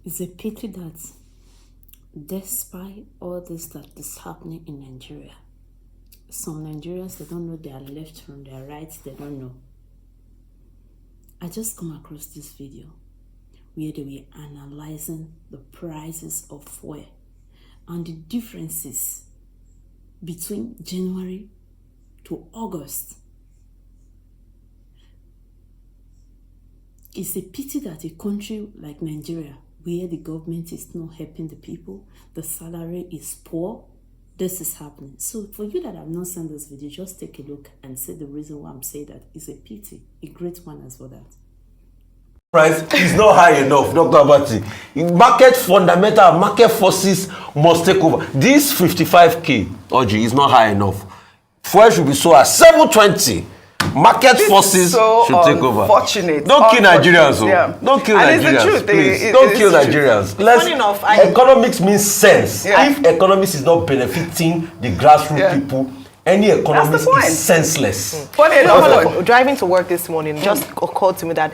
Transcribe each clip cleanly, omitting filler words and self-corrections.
It's a pity that despite all this that is happening in Nigeria, some Nigerians, they don't know their left from their right, they don't know. I just come across this video where they were analyzing the prices of fuel and the differences between January to August. It's a pity that a country like Nigeria, where the government is not helping the people, the salary is poor, this is happening. So for you that have not seen this video, just take a look and see the reason why I'm saying that it's a pity, a great one as well that. Price is not high enough, Dr. Abati. Market fundamental, market forces must take over. This 55k, Oji, is not high enough. Fuel should be sold at 720. Market forces should take over. Don't kill Nigerians, yeah. Don't kill Nigerians, please. Don't kill Nigerians. Economics means sense. Yeah. If economics is not benefiting the grassroots people, any economics is senseless. Funny enough, driving to work this morning, just occurred to me that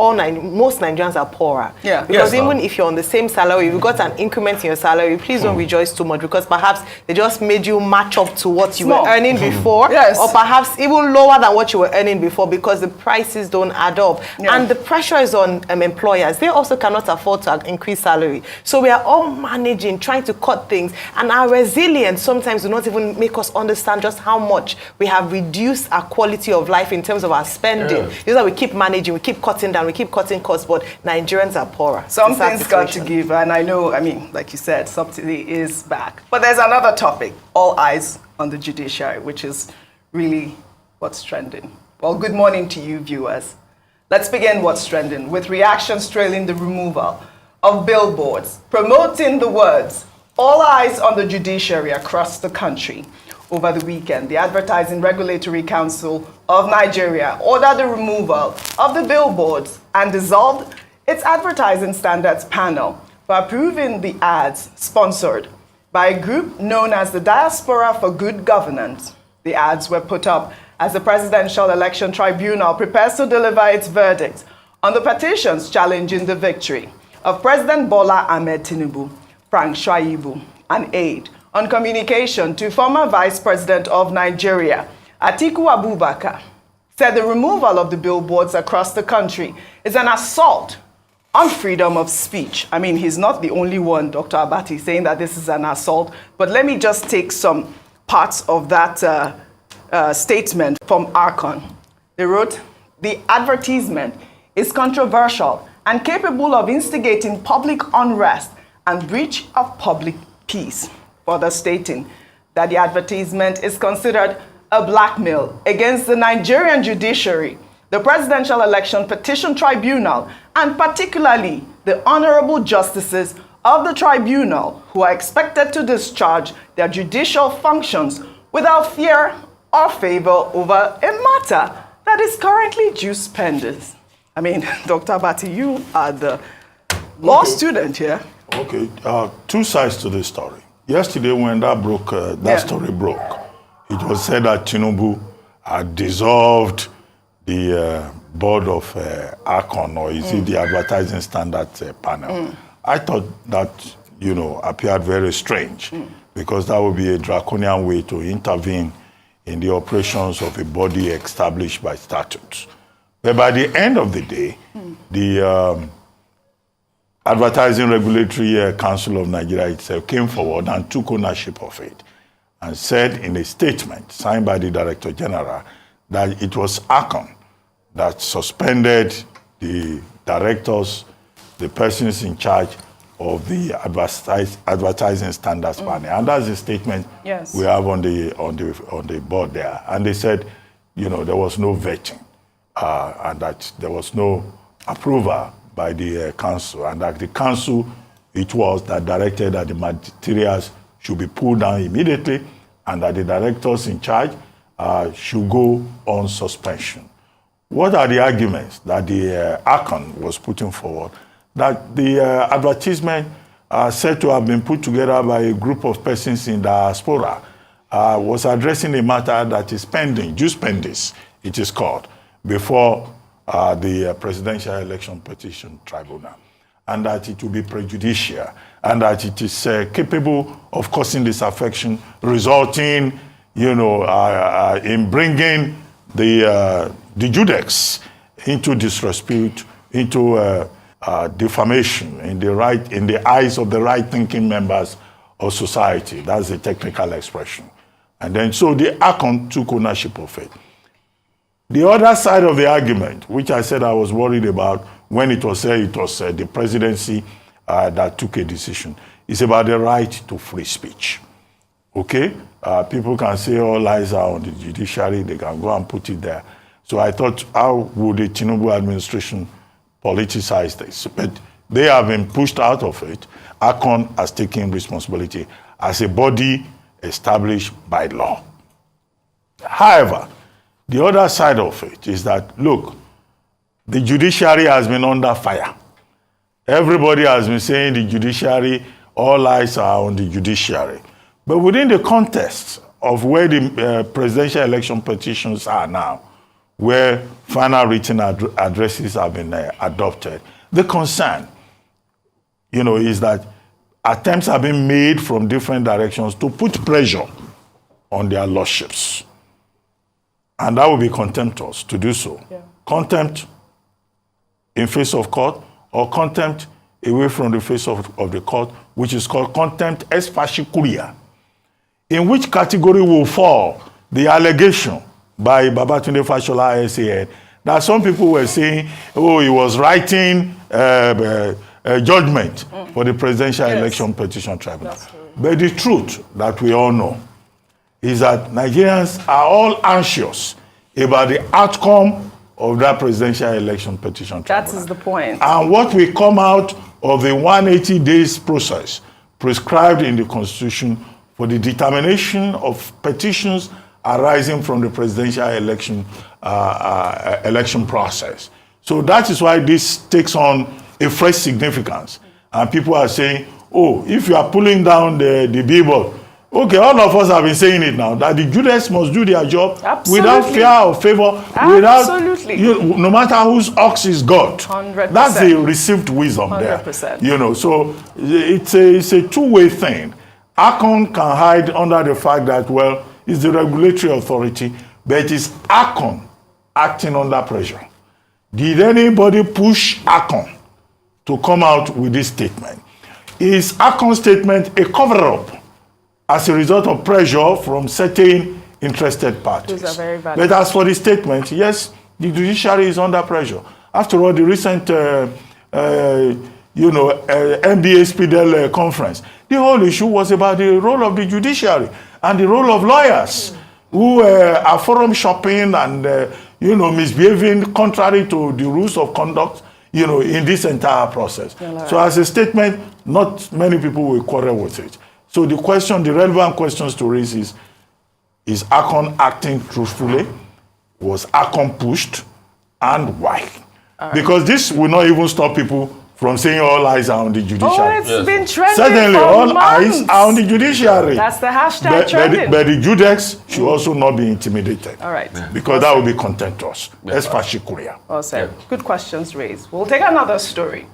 most Nigerians are poorer. Yeah. Because even if you're on the same salary, if you got an increment in your salary, please don't rejoice too much, because perhaps they just made you match up to what you were earning before, or perhaps even lower than what you were earning before, because the prices don't add up. Yeah. And the pressure is on employers. They also cannot afford to increase salary. So we are all managing, trying to cut things, and our resilience sometimes do not even make us understand just how much we have reduced our quality of life in terms of our spending. Yeah. It's that we keep managing, we keep cutting down, we keep cutting costs, but Nigerians are poorer. Something's got to give, and I know, like you said, subsidy is back. But there's another topic, all eyes on the judiciary, which is really what's trending. Well, good morning to you, viewers. Let's begin what's trending with reactions trailing the removal of billboards promoting the words, all eyes on the judiciary across the country. Over the weekend, the Advertising Regulatory Council of Nigeria ordered the removal of the billboards and dissolved its advertising standards panel for approving the ads sponsored by a group known as the Diaspora for Good Governance. The ads were put up as the Presidential Election Tribunal prepares to deliver its verdict on the petitions challenging the victory of President Bola Ahmed Tinubu, Frank Shaibu, an aide on communication to former Vice President of Nigeria, Atiku Abubakar, said the removal of the billboards across the country is an assault on freedom of speech. I mean, he's not the only one, Dr. Abati, saying that this is an assault, but let me just take some parts of that statement from Archon. They wrote, the advertisement is controversial and capable of instigating public unrest and breach of public peace. Further stating that the advertisement is considered a blackmail against the Nigerian judiciary, the Presidential Election Petition Tribunal, and particularly the honorable justices of the tribunal, who are expected to discharge their judicial functions without fear or favor over a matter that is currently jus pendens. I mean, Dr. Abati, you are the law student here. Okay, two sides to this story. Yesterday, when that story broke, it was said that Tinubu had dissolved the board of Archon, or is it the Advertising Standards panel. I thought that, appeared very strange, because that would be a draconian way to intervene in the operations of a body established by statutes. But by the end of the day, the Advertising Regulatory Council of Nigeria itself came forward and took ownership of it and said in a statement signed by the Director General that it was Archon that suspended the directors, the persons in charge of the advertising standards panel. And that's the statement we have on the board there. And they said, there was no vetting and that there was no approval by the council, and that the council, it was that directed that the materials should be pulled down immediately, and that the directors in charge should go on suspension. What are the arguments that the Archon was putting forward? That the advertisement said to have been put together by a group of persons in diaspora was addressing a matter that is pending, jus pendens, it is called, before the Presidential Election Petition Tribunal. and that it will be prejudicial, and that it is capable of causing disaffection, resulting, in bringing the Judex into disrepute, into defamation in the eyes of the right-thinking members of society. That's the technical expression. And then so the ACON took ownership of it. The other side of the argument, which I said I was worried about when it was said it was the presidency that took a decision, is about the right to free speech. Okay? People can say all lies are on the judiciary. They can go and put it there. So I thought, how would the Tinubu administration politicize this? But they have been pushed out of it. ACON has taken responsibility as a body established by law. However, the other side of it is that, look, the judiciary has been under fire. Everybody has been saying the judiciary, all eyes are on the judiciary. But within the context of where the presidential election petitions are now, where final written addresses have been adopted, the concern, is that attempts have been made from different directions to put pressure on their lordships. And that would be contemptuous to do so. Yeah. Contempt in face of court, or contempt away from the face of the court, which is called contempt ex facie curia. In which category will fall the allegation by Babatunde Fashola SAN that some people were saying, oh, he was writing judgment for the presidential election petition tribunal. But the truth that we all know is that Nigerians are all anxious about the outcome of that presidential election petition tribunal. That is the point. And what will come out of the 180 days process prescribed in the Constitution for the determination of petitions arising from the presidential election process. So that is why this takes on a fresh significance. And people are saying, oh, if you are pulling down the billboard, okay, all of us have been saying it now, that the judges must do their job without fear or favor, no matter whose ox is God. 100%. That's the received wisdom 100%. there. So it's a two-way thing. ACON can hide under the fact that, well, it's the regulatory authority, but it is ACON acting under pressure. Did anybody push ACON to come out with this statement? Is ACON's statement a cover-up as a result of pressure from certain interested parties? Those are very valid. But as for the statement, yes, the judiciary is under pressure. After all, the recent NBA Speedel conference, the whole issue was about the role of the judiciary and the role of lawyers who are forum shopping and misbehaving contrary to the rules of conduct in this entire process. So as a statement, not many people will quarrel with it. So the relevant questions to raise is ACON acting truthfully? Was ACON pushed? And why? Because this will not even stop people from saying all eyes are on the judiciary. Oh, it's been trending Certainly, for all months. eyes are on the judiciary. That's the hashtag trending. But the Judex should also not be intimidated. All right. Because that would be contemptuous. Ex facie curia. Awesome. Good questions raised. We'll take another story.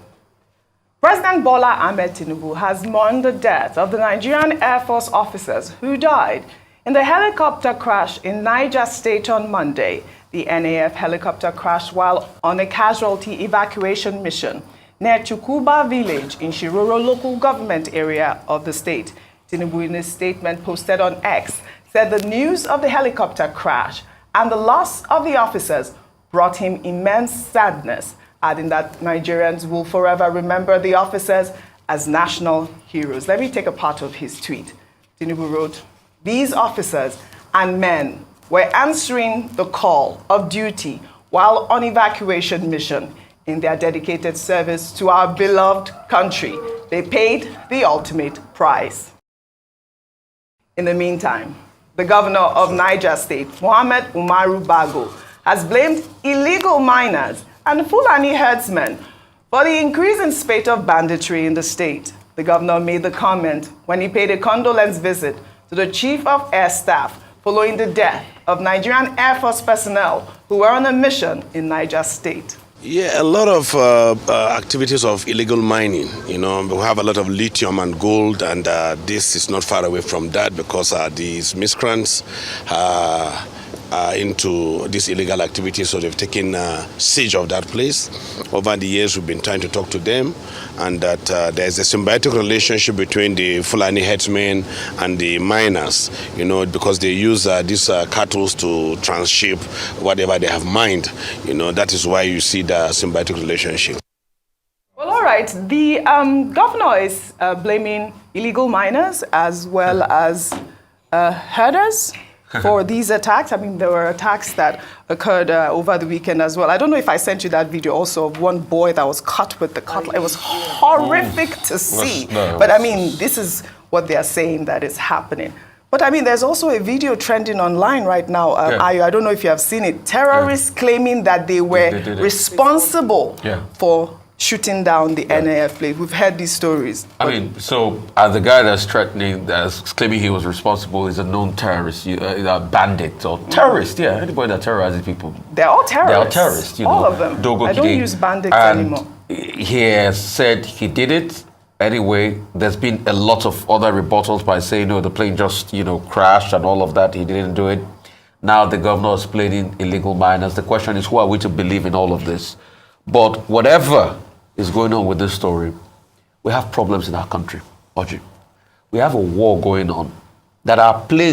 President Bola Ahmed Tinubu has mourned the death of the Nigerian Air Force officers who died in the helicopter crash in Niger State on Monday. The NAF helicopter crashed while on a casualty evacuation mission near Chukuba village in Shiroro local government area of the state. Tinubu, in a statement posted on X, said the news of the helicopter crash and the loss of the officers brought him immense sadness, adding that Nigerians will forever remember the officers as national heroes. Let me take a part of his tweet. Tinubu wrote, "These officers and men were answering the call of duty while on evacuation mission in their dedicated service to our beloved country. They paid the ultimate price." In the meantime, the governor of Niger State, Mohammed Umaru Bago, has blamed illegal miners and Fulani herdsmen for the increase in spate of banditry in the state. The governor made the comment when he paid a condolence visit to the Chief of Air Staff following the death of Nigerian Air Force personnel who were on a mission in Niger State. Yeah, a lot of activities of illegal mining. You know, we have a lot of lithium and gold, and this is not far away from that because these miscreants are into this illegal activity, so they've taken siege of that place. Over the years, we've been trying to talk to them, and that there's a symbiotic relationship between the Fulani headsmen and the miners, you know, because they use these cattle to transship whatever they have mined. You know, that is why you see the symbiotic relationship. Well, all right. The governor is blaming illegal miners as well as herders for these attacks. I mean, there were attacks that occurred over the weekend as well. I don't know if I sent you that video also of one boy that was cut with the cutlass. It was horrific to see. But I mean, this is what they are saying that is happening. But I mean, there's also a video trending online right now. I don't know if you have seen it. Terrorists claiming that they were responsible for shooting down the NAF plane. We've heard these stories. I mean, so the guy that's threatening, that's claiming he was responsible, is a known terrorist, a bandit or terrorist. Yeah, anybody that terrorizes people. They're all terrorists. They're all terrorists. You all know, of them. Dogo I don't Kide. use bandits And anymore. He has said he did it. Anyway, there's been a lot of other rebuttals by saying, no, the plane just, you know, crashed and all of that. He didn't do it. Now the governor is blaming illegal miners. The question is, who are we to believe in all of this? But whatever is going on with this story, we have problems in our country, Audrey. We have a war going on that our planes